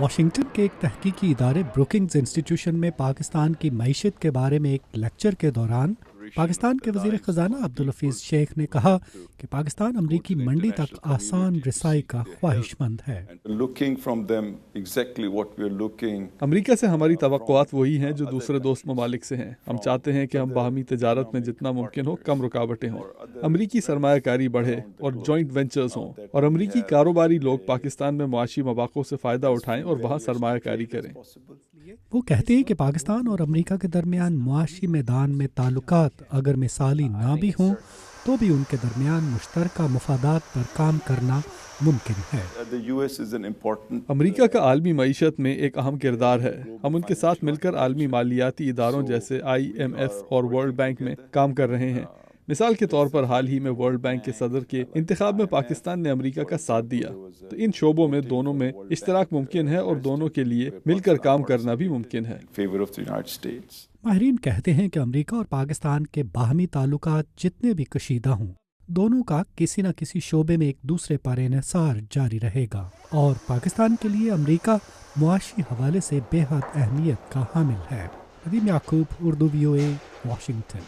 Washington के एक तहकीकी इदारे ब्रुकिंग्स इंस्टीट्यूशन में पाकिस्तान की मईशत के बारे में एक लेक्चर के दौरान पाकिस्तान के वज़ीर ख़जाना अब्दुल हफीज़ शेख ने कहा कि पाकिस्तान अमरीकी मंडी तक आसान रसाई का ख्वाहिशमंद है। अमरीका से हमारी तवक्कुआत वही हैं जो दूसरे दोस्त ममालिक से हैं। हम चाहते हैं कि हम बाहमी तजारत में जितना मुमकिन हो कम रुकावटें हों, अमरीकी सरमायाकारी बढ़े और जॉइंट वेंचर्स हों, और अमरीकी कारोबारी लोग पाकिस्तान में मुआशी मवाक़ों से फ़ायदा उठाएं और वहाँ सरमायाकारी करें। वो कहते हैं कि पाकिस्तान और अमरीका के दरमियान मुआशी मैदान में ताल्लुकात अगर मिसाली ना भी हों तो भी उनके दरमियान मुश्तरका मुफादात पर काम करना मुमकिन है। अमरीका का आलमी मईशत में एक अहम किरदार है। हम उनके साथ मिलकर आलमी मालियाती इदारों जैसे IMF और वर्ल्ड बैंक में काम कर रहे हैं। मिसाल के तौर पर हाल ही में वर्ल्ड बैंक के सदर के इंतखाब में पाकिस्तान ने अमेरिका का साथ दिया, तो इन शोबों में दोनों में इश्तराक मुमकिन है और दोनों के लिए मिलकर काम करना भी मुमकिन है। माहिरीन कहते हैं कि अमेरिका और पाकिस्तान के बाहमी ताल्लुकात जितने भी कशीदा हों, दोनों का किसी न किसी शोबे में एक दूसरे पर इन्हिसार जारी रहेगा और पाकिस्तान के लिए अमेरिका मुआशी हवाले से बेहद अहमियत का हामिल है। नदीम याकूब, उर्दू VOA, वाशिंगटन।